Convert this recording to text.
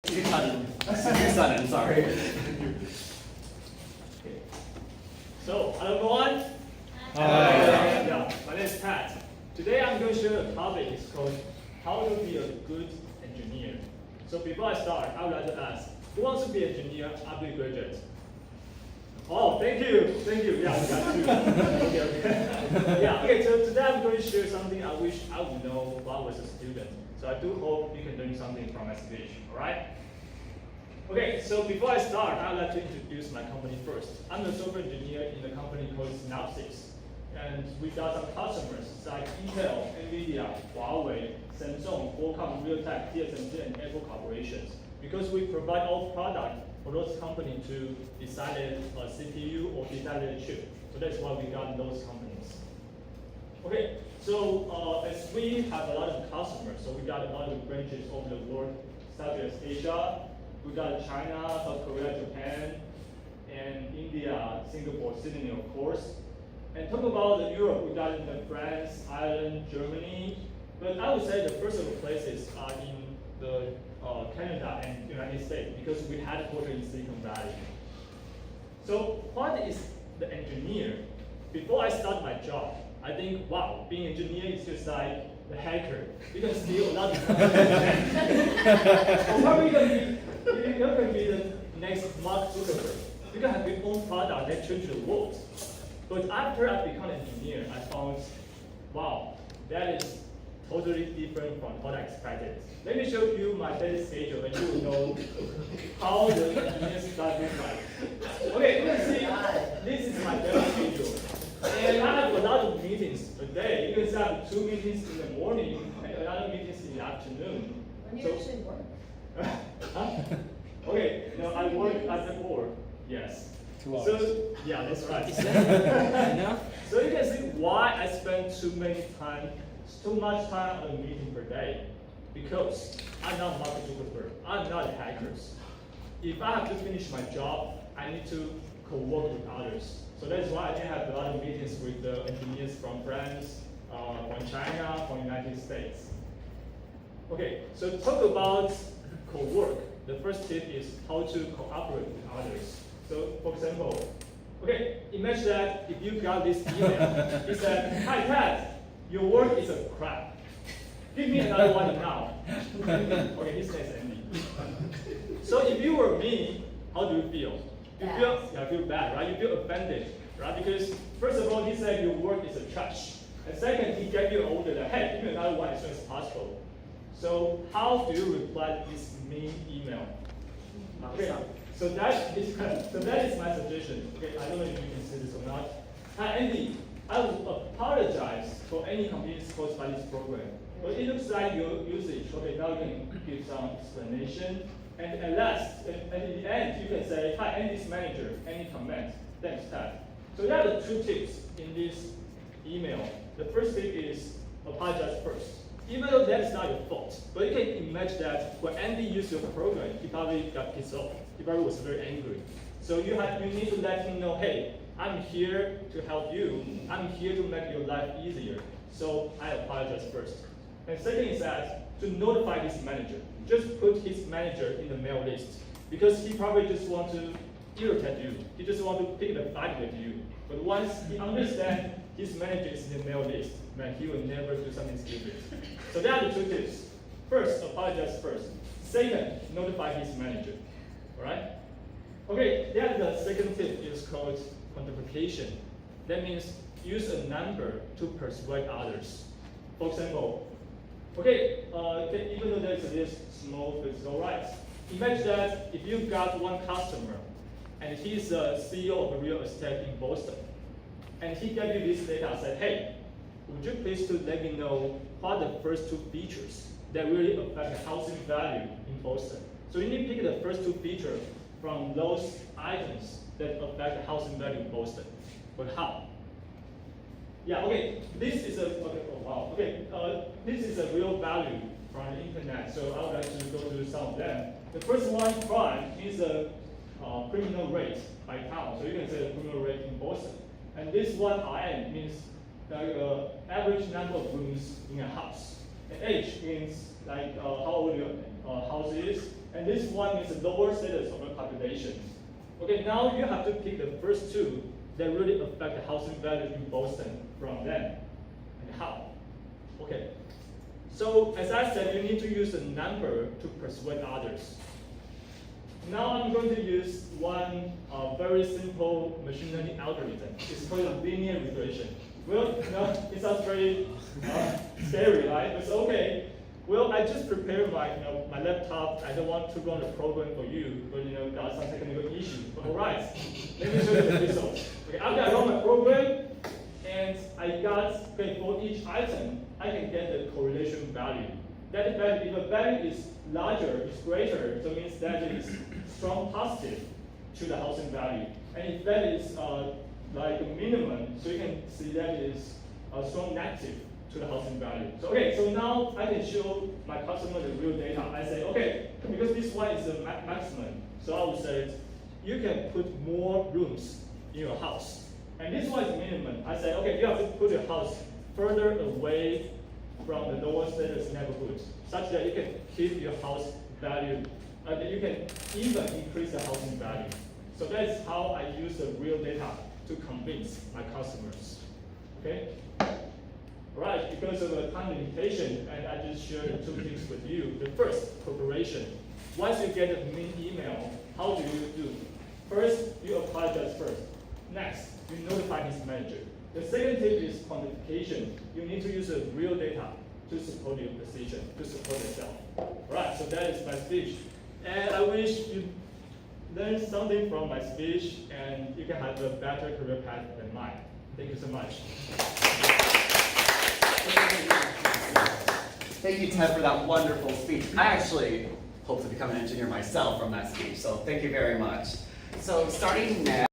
I'm sorry. So, hello everyone. Hi. Yeah, my name is Pat. Today I'm going to share a topic. It's called how to be a good engineer. So before I start, I would like to ask, who wants to be an engineer after you graduate? Oh, thank you. Yeah, we got two. Okay. Yeah, okay, so today I'm going to share something I wish I would know while I was a student. So I do hope you can learn something from my speech, all right? Okay, so before I start, I'd like to introduce my company first. I'm a software engineer in a company called Synopsys. And we got some customers like Intel, NVIDIA, Huawei, Samsung, Qualcomm, Realtek, TSMC, and Apple corporations. Because we provide all product for those companies to design a CPU or design a chip. So that's why we got those companies. Okay, so as we have a lot of customers, so we got a lot of branches over the world, such as Asia. We got China, South Korea, Japan, and India, Singapore, Sydney, of course. And talk about Europe, we got France, Ireland, Germany. But I would say the first of the places are in the Canada and United States because we had a headquarters in Silicon Valley. So what is the engineer? Before I start my job, I think, wow, being an engineer is just like the hacker. You can steal a lot of or probably you can be the next Mark Zuckerberg. You can have your own product that changes the world. But after I become an engineer, I found, wow, that is totally different from what I expected. Let me show you my daily schedule and you will know how the engineer's life looks like. Okay, you can see this is my daily schedule. And I have a lot of meetings a day. You can have 2 meetings in the morning and another meetings in the afternoon. When you actually work? Huh? Okay, no, I work as a board, yes. 2 hours. So, yeah, that's right. So you can see why I spend too much time on a meeting per day. Because I'm not Mark Zuckerberg, I'm not a hacker. If I have to finish my job, I need to co-work with others. So that's why I have a lot of meetings with the engineers from France, from China, from United States. Okay, so talk about co-work. The first tip is how to cooperate with others. So, for example, okay, imagine that if you got this email, it said, "Hi Pat, your work is a crap. Give me another one now." Okay, his name is Andy. So if you were me, how do you feel? You feel bad, right? You feel offended, right? Because first of all, he said your work is a trash. And second, he gave you an order that, hey, give me another one as soon as possible. So how do you reply to this mean email? Okay, so that is my suggestion. Okay, I don't know if you can see this or not. Hi Andy, I would apologize for any inconvenience caused by this program. But it looks like your usage. Okay, now you can give some explanation. And at last, and in the end, you can say, "Hi Andy's manager, any comment?" Thanks, Pat. So there are the 2 tips in this email. The first tip is apologize first. Even though that is not your fault, but you can imagine that when Andy used your program, he probably got pissed off. He probably was very angry. So you need to let him know, hey, I'm here to help you. I'm here to make your life easier. So I apologize first. And second is that to notify his manager. Just put his manager in the mail list because he probably just want to irritate you. He just want to pick the fight with you. But once he understands his manager is in the mail list, man, he will never do something stupid. So that are the 2 tips. First, apologize first. Second, notify his manager. All right? Okay, then the second tip is called quantification. That means use a number to persuade others. For example, okay, even though there's this small physical rights, imagine that if you've got one customer and he's the CEO of a real estate in Boston, and he gave you this data and said, hey, would you please to let me know what are the first 2 features that really affect the housing value in Boston? So you need to pick the first 2 features from those items that affect the housing value in Boston. But how? Yeah, okay, this is this is a real value from the internet, so I would like to go through some of them. The first one, crime, is a criminal rate by town. So you can say the criminal rate in Boston. And this one, RN, means the average number of rooms in a house. And age means like how old your house is. and this one is the lower status of the population. Okay, now you have to pick the first two that really affect the housing value in Boston from them. And how? Okay, so as I said, you need to use a number to persuade others. Now I'm going to use one very simple machine learning algorithm. It's called a linear regression. Well, it sounds very scary, right? It's okay. Well, I just prepared my laptop. I don't want to run the program for you, but got some technical issues. But all right, let me show you the results. Okay, after I run my program, and I got, okay, for each item, I can get the correlation value. That value, if a value is larger, is greater, so it means that it is strong positive to the housing value. And if that is like a minimum, so you can see that it is a strong negative to the housing value. So okay, so now I can show my customer the real data. I say, okay, because this one is the maximum, so I would say you can put more rooms in your house. And this one is minimum. I say, okay, you have to put your house further away from the lower status neighborhood, such that you can keep your house value, that you can even increase the housing value. So that is how I use the real data to convince my customers. Okay? Right, because of the time limitation, and I just shared two tips with you. The first, preparation. Once you get a main email, how do you do? First, you apologize first. Next, you notify his manager. The second tip is quantification. You need to use the real data to support your position, to support yourself. Right, so that is my speech. And I wish you learned something from my speech and you can have a better career path than mine. Thank you so much. Thank you, Ted, for that wonderful speech. I actually hope to become an engineer myself from that speech, so thank you very much. So starting now,